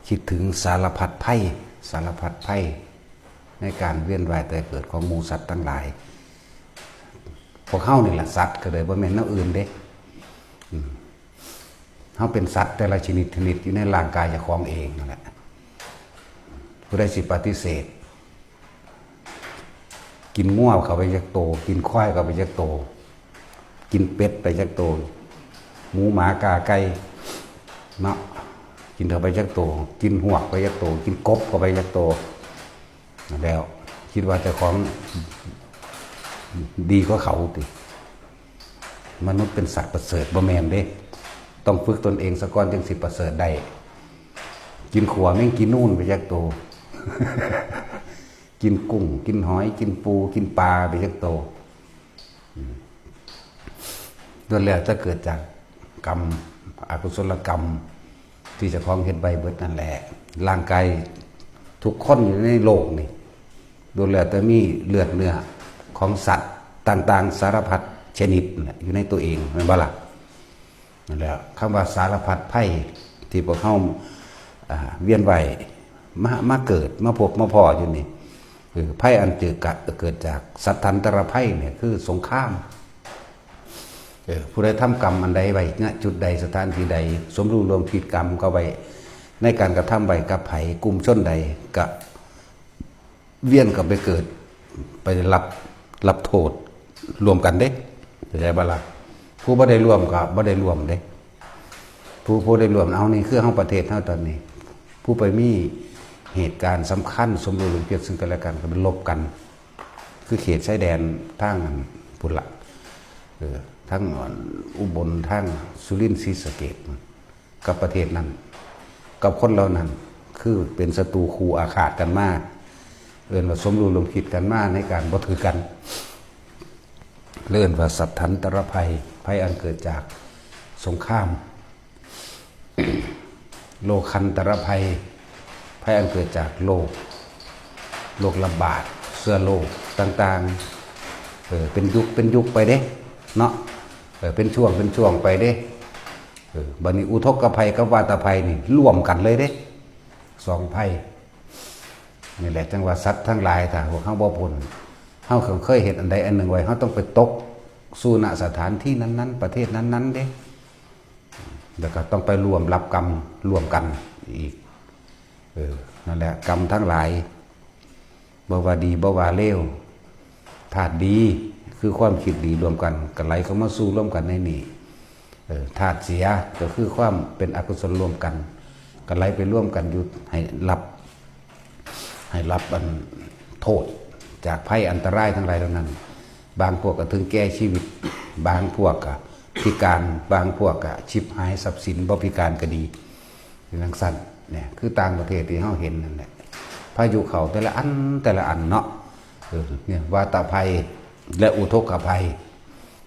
คิดถึงสารพัดภัยสารพัดภัยในการเวียนว่ายแต่เกิดของหมู่สัตว์ทั้งหลายพวกเฮานี่แหละสัตว์ก็เลยบ่แม่นแนวอื่นเด้เฮาเป็นสัตว์แต่ละชนิดอยู่ในร่างกายเจ้าของเองนั่นแหละผู้ใดสิปฏิเสธกินง่วเข้าไปจักโตกินควายเข้าไปจักโตกินเป็ดไปจักโตหมูหมากาไก่เนาะกินเข้าไปจักโตกินหวกไปจักโตกินกบเข้าไปจักโตแล้วคิดว่าเจ้าของดีกว่าเขาติมนุษย์เป็นสัตว์ประเสริฐบ่แม่นเด้ต้องฝึกตนเองซะก่อนจึงสิประเสริฐได้กินขัวแม่งกินนู่นไปจักโต กินกุ้งกินหอยกินปูกินปลาไปจักโตล้วนแล้วจะเกิดจากกรรมอกุศลกรรมที่เจ้าของเฮ็ดไว้เบิดนั่นแหละร่างกายทุกคนอยู่ในโลกนี่ล้วนแล้วแต่มีเลือดเนื้อของสัตว์ต่างๆสารพัดชนิดอยู่ในตัวเองแม่นบ่ล่ะนั่นแหละคำว่าสารพัดภัยที่พวกเฮาเวียนว่ายมาเกิดมาพบมาพออยู่นี่คือภัยอันเกิดจากสัตทันตรภัยเนี่ยคือสงครามผู้ใดทำกรรมอันใดไว้ณจุดใดสถานที่ใดสมรู้ร่วมคิดกรรมก็ไว้ในการกระทำไว้กับไผกลุ่มชนใดก็เวียนกับไปเกิดไปรับโทษรวมกันเด้เข้าใจบ่ล่ะผู้บ่ได้ร่วมก็บ่ได้ร่วมเด้ผู้ได้ร่วมเอานี่คือเฮาประเทศเฮาตอนนี้ผู้ไปมีเหตุการณ์สำคัญสมรู้ร่วมคิดซึ่งกันและกันก็เป็นลบกันคือเขตชายแดนทางพุ่นละทั้งอุบลทั้งสุรินทร์ศรีสะเกษกับประเทศนั้นกับคนเหล่านั้นคือเป็นศัตรูคู่อาฆาตกันมากเอิ้นว่าสมรู้ร่วมคิดกันมาในการบ่ถือกันเอิ้นว่าสัตทันตรภัยภัยอันเกิดจากสงคราม โลคันตรภัยภัยอันเกิดจากโรคระบาดเชื้อโรคต่างๆเป็นยุคไปเด้เนาะเป็นช่วงไปเด้บัดนี้อุทกภัยกับวาตภัยนี่ร่วมกันเลยเด้สองภัยนี่แหละจังว่าสัตว์ทั้งหลายถ้าพวกเฮาบ่พ้นเฮาเคยเห็นอันใดอันหนึ่งไว้เฮาต้องไปตกสู่ณสถานที่นั้นๆประเทศนั้นๆเด้แล้วก็ต้องไปรวมรับกรรมรวมกันอีกนั่นแหละกรรมทั้งหลายบ่ว่าดีบ่ว่าเลวธาตุดีคือความคิดดีรวมกันก็ไหลเข้ามาสู่ร่วมกันในนี้ธาตุเสียก็คือความเป็นอกุศลรวมกันก็ไหลไปร่วมกันอยู่ให้รับอันโทษจากภัยอันตรายทั้งหลายเหล่านั้นบางพวกก็ถึงแก่ชีวิตบางพวกก็พิการบางพวกก็ชิบหายทรัพย์สินบ่พิการก็ดีอย่างสั้นเนี่ยคือต่างประเทศที่เฮาเห็นนั่นแหละพายุเข้าแต่ละอันเนาะเนี่ยวาตภัยและอุทกภัย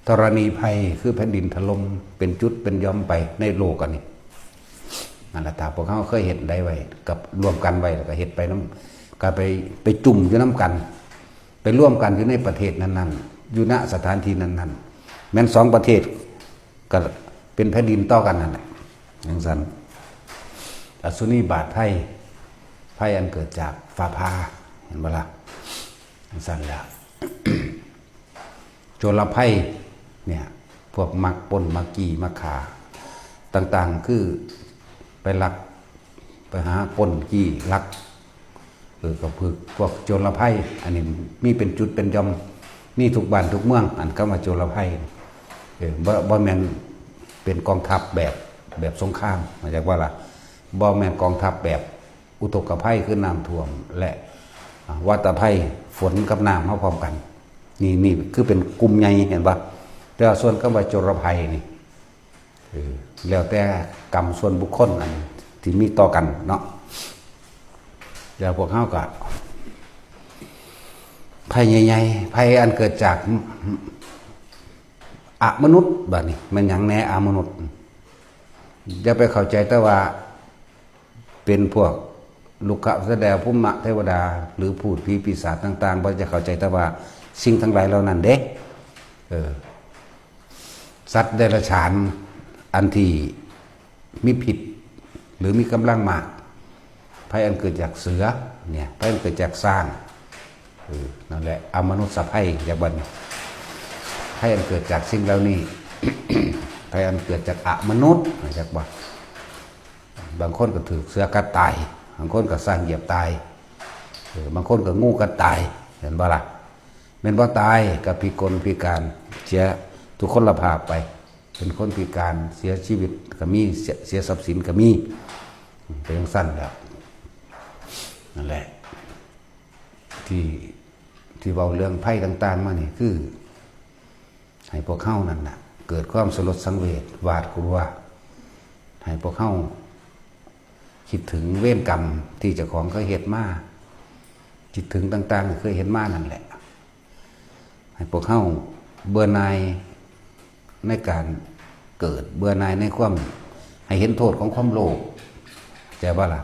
ธรณีภัยคือแผ่นดินถล่มเป็นจุดเป็นย่อมไปในโลกอันนี้นั่นแหละถ้าพวกเขาเคยเห็นได้ไว้กับรวมกันไว้แล้วก็เห็นไปน้ำก็ไปจุ่มอยู่น้ำกันไปร่วมกันอยู่ในประเทศนั้นๆอยู่ณสถานที่นั้นๆแม้นสองประเทศก็เป็นแผ่นดินต่อกันนั่นแหละอย่างนั้นอสุนีบาตภัยอันเกิดจากฟ้าผ่าเห็นบ่ล่ะอย่างนั้นแหละ โจรภัยเนี่ยพวกมักปล้นมักกี้มักขาต่างๆคือไปลักไปหาปล้นกี้ลักก็คือพวกโจรภัยอันนี้มีเป็นจุดเป็นย่อมมีทุกบ้านทุกเมืองอันก็มาโจรภัยบ่แม่นเป็นกองทัพแบบสงครามมาจากว่าล่ะบ่แม่นกองทัพแบบอุทกภัยคือน้ำท่วมและวาตภัยฝนกับน้ำเข้าพร้อมกันนี่คือเป็นกลุ่มใหญ่เห็นปะแต่ส่วนก็ว่าโจรภัยนี่แล้วแต่กรรมส่วนบุคคลอันที่มีต่อกันเนาะแล้วพวกเฮาก็ภัยใหญ่ๆภัยอันเกิดจากอมนุษย์บัดนี้มันหยังแน่อมนุษย์อย่าไปเข้าใจแต่ว่าเป็นพวกลุกขะแสดงภูมิเทวดาหรือพูดผีปีศาจต่างๆบ่จะเข้าใจแต่ว่าสิ่งทั้งหลายเหล่านั้นเด้สัตว์เดรัจฉานอันที่มีผิดหรือมีกำลังมาก ภัยอันเกิดจากเสือเนี่ยภัยอันเกิดจากสร้างนั่นแหละอมนุษย์ภัยจากบัดนี้ภัยอันเกิดจากสิ่งเหล่านี้ ภัยอันเกิดจากอมนุษย์จากบ่บางคนก็ถือเสือกัดตายบางคนก็สร้างเหยียบตายบางคนก็งูกัดตายเห็นบ่ล่ะเป็นบ่ตายกับพิกลพิการเสียทุกคนละภาพไปเป็นคนพิการเสียชีวิตก็มีเสียทรัพย์สินก็มีเป็นอย่างสั้นแล้วนั่นแหละที่เว้าเรื่องภัยต่างๆมานี่คือให้พวกเฮานั่นน่ะเกิดความสลดสังเวชหวาดกลัวให้พวกเฮาคิดถึงเวรกรรมที่เจ้าของเคยเฮ็ดมาคิดถึงต่างๆที่เคยเห็นมานั่นแหละให้พวกเฮาเบื่อหน่ายในการเกิดเบื่อหน่ายในความให้เห็นโทษของความโลภแต่ว่าล่ะ